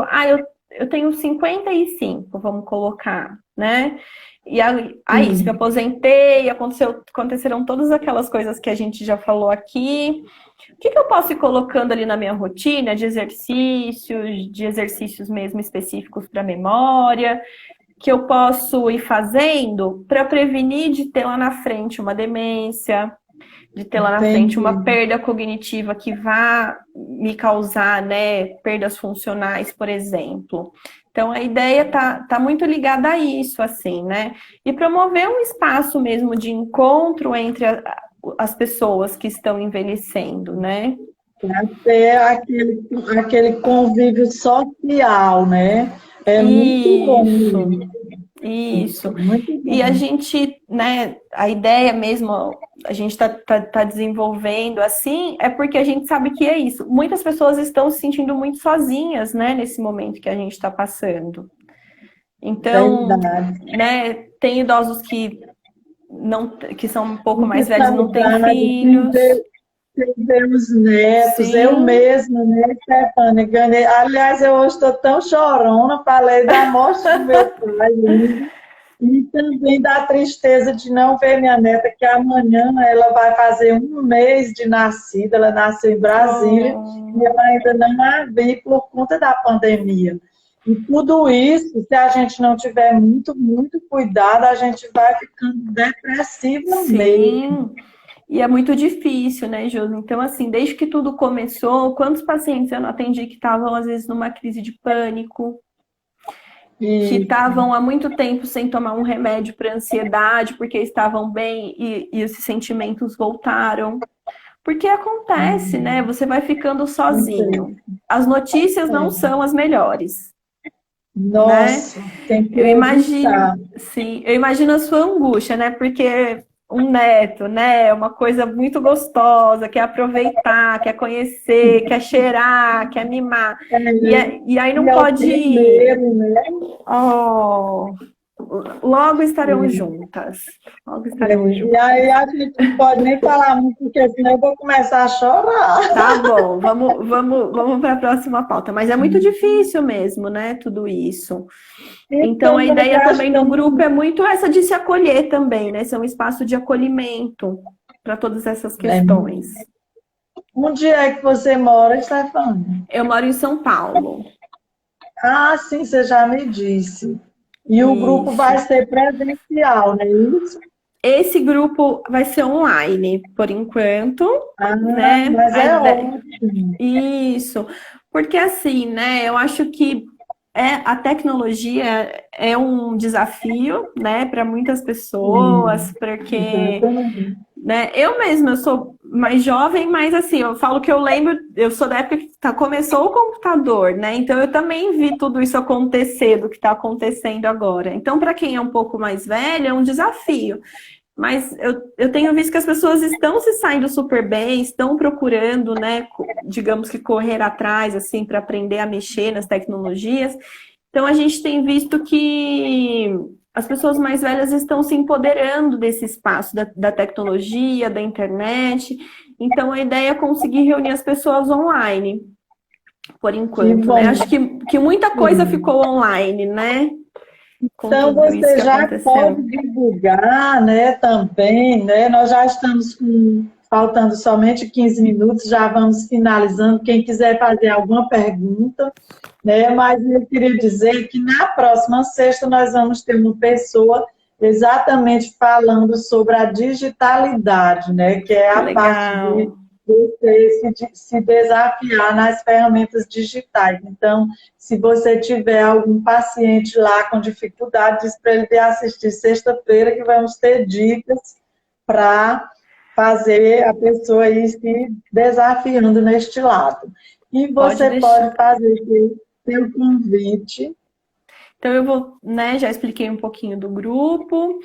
eu tenho 55, vamos colocar, né? E aí, se me aposentei, aconteceram todas aquelas coisas que a gente já falou aqui. O que eu posso ir colocando ali na minha rotina de exercícios mesmo específicos para memória, que eu posso ir fazendo para prevenir de ter lá na frente uma demência, de ter lá na frente uma perda cognitiva que vá me causar, né, perdas funcionais, por exemplo. Então, a ideia tá muito ligada a isso, assim, né? E promover um espaço mesmo de encontro entre as pessoas que estão envelhecendo, né? Para ter aquele convívio social, né? É muito bom. Isso. Muito bom. E a gente, né, a ideia mesmo, a gente tá desenvolvendo assim, é porque a gente sabe que é isso. Muitas pessoas estão se sentindo muito sozinhas, né, nesse momento que a gente está passando. Então, né, tem idosos que são um pouco mais velhos, não têm filhos. Temos netos, sim. Eu mesma, né, Stefânia, ganhei. Aliás, eu hoje estou tão chorona, falei da morte do meu pai, e também da tristeza de não ver minha neta, que amanhã ela vai fazer 1 mês de nascida, ela nasceu em Brasília, e eu ainda não a vi por conta da pandemia. E tudo isso, se a gente não tiver muito, muito cuidado, a gente vai ficando depressiva mesmo. E é muito difícil, né, Josi? Então, assim, desde que tudo começou, quantos pacientes eu não atendi que estavam, às vezes, numa crise de pânico, que estavam há muito tempo sem tomar um remédio para ansiedade, porque estavam bem e esses sentimentos voltaram. Porque acontece, né? Você vai ficando sozinho. As notícias não são as melhores. Nossa, né? Tem que eu imagino a sua angústia, né? Porque um neto, né? É uma coisa muito gostosa, quer aproveitar, quer conhecer, quer cheirar, quer mimar. E aí não pode ir. Né? Logo estarão juntas. Logo estarão juntas. E aí a gente não pode nem falar muito, porque senão eu vou começar a chorar. Tá bom, vamos para a próxima pauta. Mas é muito difícil mesmo, né? Tudo isso. Então a ideia também do grupo é muito essa de se acolher também, né? Ser um espaço de acolhimento para todas essas questões. Onde é que você mora, Stefânia? Eu moro em São Paulo. Ah, sim, você já me disse. E o grupo vai ser presencial, não é isso? Esse grupo vai ser online, por enquanto. Né? Mas é ótimo. Isso. Porque assim, né? Eu acho que a tecnologia é um desafio, né, para muitas pessoas, porque, né, eu mesma, eu sou mais jovem, mas assim, eu falo que eu lembro, eu sou da época que começou o computador, né, então eu também vi tudo isso acontecer, do que está acontecendo agora. Então, para quem é um pouco mais velho, é um desafio. Mas eu tenho visto que as pessoas estão se saindo super bem, estão procurando, né, digamos que correr atrás, assim, para aprender a mexer nas tecnologias. Então, a gente tem visto que as pessoas mais velhas estão se empoderando desse espaço da tecnologia, da internet. Então, a ideia é conseguir reunir as pessoas online, por enquanto, né? Acho que muita coisa ficou online, né? Com Então, tudo isso você que já pode aconteceu. divulgar, né, também, né? Nós já estamos faltando somente 15 minutos, já vamos finalizando. Quem quiser fazer alguma pergunta, né? Mas eu queria dizer que na próxima sexta nós vamos ter uma pessoa exatamente falando sobre a digitalidade, né? Que é Que a parte de legal. você se desafiar nas ferramentas digitais. Então, se você tiver algum paciente lá com dificuldade, diz para ele vir assistir sexta-feira, que vamos ter dicas para fazer a pessoa ir se desafiando neste lado. E Pode você deixar. pode fazer seu convite. Então, eu vou, né, já expliquei um pouquinho do grupo.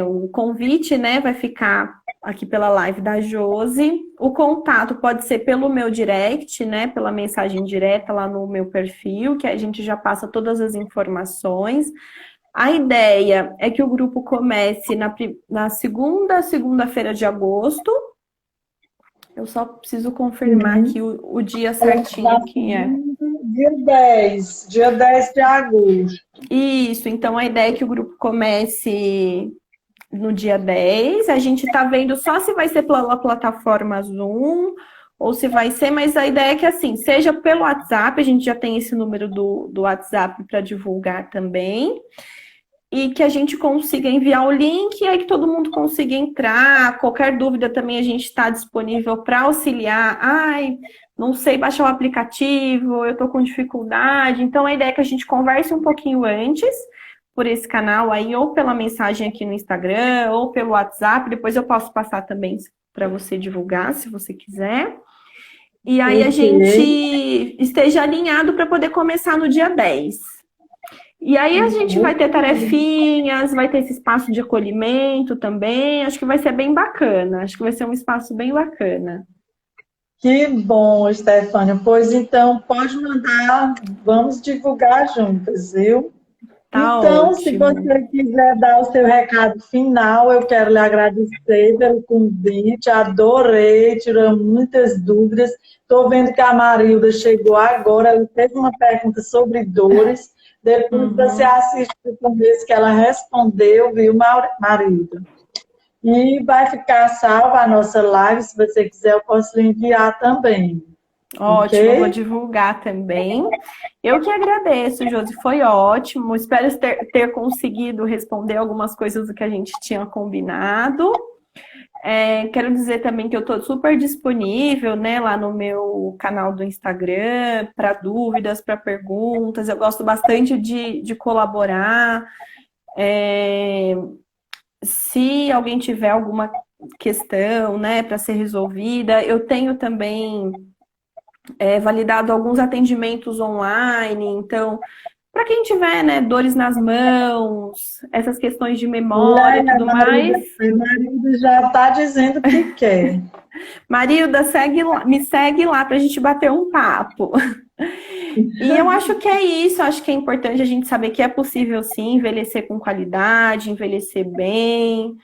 O convite, né, vai ficar aqui pela live da Josi. O contato pode ser pelo meu direct, né, pela mensagem direta lá no meu perfil, que a gente já passa todas as informações. A ideia é que o grupo comece na segunda-feira de agosto. Eu só preciso confirmar Sim. aqui o dia certinho que é. Dia 10 de agosto. Isso, então a ideia é que o grupo comece no dia 10. A gente está vendo só se vai ser pela plataforma Zoom ou se vai ser, mas a ideia é que assim, seja pelo WhatsApp, a gente já tem esse número do WhatsApp para divulgar também, e que a gente consiga enviar o link e aí que todo mundo consiga entrar. Qualquer dúvida também a gente está disponível para auxiliar. Ai, não sei baixar o aplicativo, eu estou com dificuldade. Então a ideia é que a gente converse um pouquinho antes por esse canal aí, ou pela mensagem aqui no Instagram, ou pelo WhatsApp. Depois eu posso passar também para você divulgar, se você quiser. E aí a Ok. gente esteja alinhado para poder começar no dia 10. E aí a gente vai ter tarefinhas, vai ter esse espaço de acolhimento também. Acho que vai ser bem bacana. Acho que vai ser um espaço bem bacana. Que bom, Stefânia. Pois então, pode mandar, vamos divulgar juntas, viu? Tá Então, se ótimo. você quiser dar o seu recado final, eu quero lhe agradecer pelo convite, adorei, tirou muitas dúvidas. Estou vendo que a Marilda chegou agora, ela fez uma pergunta sobre dores, depois você Uhum. assiste o começo que ela respondeu, viu, Marilda? E vai ficar salva a nossa live, se você quiser eu posso lhe enviar também, Ótimo, eu vou ok? divulgar também. Eu que agradeço, Josi, foi ótimo. Espero ter conseguido responder algumas coisas do que a gente tinha combinado. Quero dizer também que eu estou super disponível, né, lá no meu canal do Instagram, para dúvidas, para perguntas. Eu gosto bastante de colaborar. É, Se alguém tiver alguma questão, né, para ser resolvida, eu tenho também validado alguns atendimentos online. Então, para quem tiver, né, dores nas mãos, essas questões de memória e tudo mais, A Marilda já está dizendo que quer. Marilda, me segue lá para a gente bater um papo. E eu acho que é isso, acho que é importante a gente saber que é possível sim envelhecer com qualidade, envelhecer bem,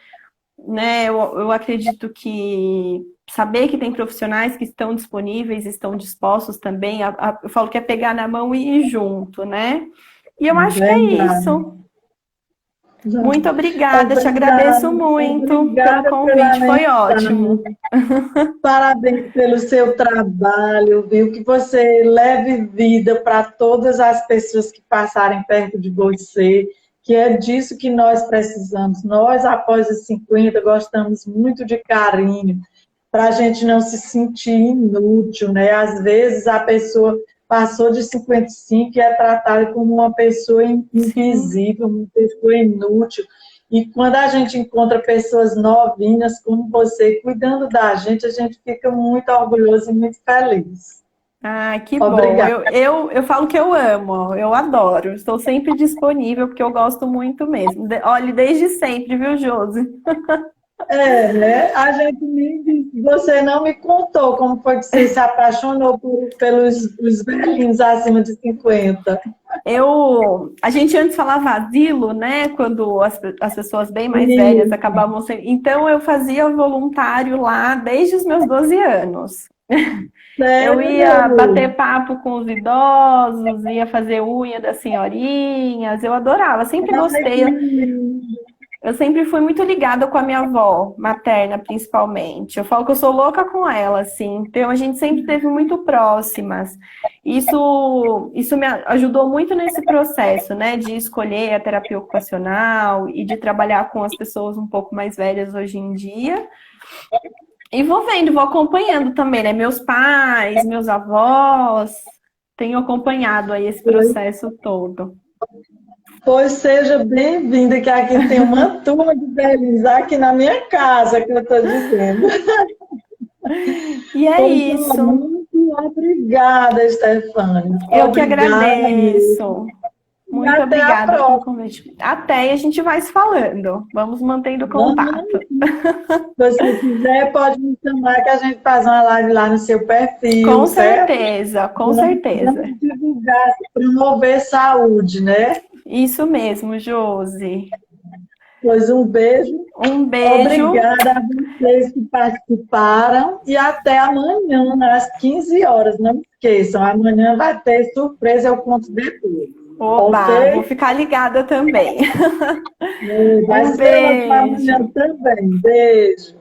né? Eu acredito que saber que tem profissionais que estão disponíveis, estão dispostos também, eu falo que é pegar na mão e ir junto, né? E eu acho que é Verdade. isso. Muito obrigada, te agradeço Obrigada, muito pelo obrigada pela convite, foi ótimo. mensagem. Parabéns pelo seu trabalho, viu? Que você leve vida para todas as pessoas que passarem perto de você, que é disso que nós precisamos. Nós, após os 50, gostamos muito de carinho, para a gente não se sentir inútil, né? Às vezes a pessoa passou de 55 e é tratada como uma pessoa Sim. invisível, uma pessoa inútil. E quando a gente encontra pessoas novinhas como você cuidando da gente, a gente fica muito orgulhoso e muito feliz. Ah, que bom. Obrigada. Eu falo que eu amo, eu adoro. Estou sempre disponível, porque eu gosto muito mesmo. Olha, desde sempre, viu, Josi? É, né? A gente você não me contou como foi que você se apaixonou pelos os velhinhos acima de 50. A gente antes falava asilo, né? Quando as pessoas bem mais velhas Isso, acabavam sendo. Então, eu fazia voluntário lá desde os meus 12 anos. Eu ia sério? bater papo com os idosos, ia fazer unha das senhorinhas, eu adorava, sempre Ai, que gostei. lindo. Eu sempre fui muito ligada com a minha avó, materna principalmente. Eu falo que eu sou louca com ela, assim. Então a gente sempre esteve muito próximas. Isso me ajudou muito nesse processo, né, de escolher a terapia ocupacional e de trabalhar com as pessoas um pouco mais velhas hoje em dia. E vou vendo, vou acompanhando também, né? Meus pais, meus avós, tenho acompanhado aí esse processo todo. Pois seja bem-vinda, que aqui tem uma turma de velhinhos aqui na minha casa, que eu estou dizendo. E é Pois, ó, isso. muito obrigada, Stefânia. Eu que Obrigada mesmo. agradeço. E Muito até a obrigada pelo próxima. convite. Até e a gente vai se falando. Vamos mantendo contato. Se você quiser, pode me chamar que a gente faz uma live lá no seu perfil, Com certo? certeza, com certeza. Vamos divulgar, promover saúde, né? Isso mesmo, Josi. Pois um beijo. Um beijo. Obrigada a vocês que participaram e até amanhã, às 15 horas. Não esqueçam, amanhã vai ter surpresa, eu conto depois. Oba, vou Ok? ficar ligada também. Vai Um ser ótimo amanhã beijo. também. Beijo.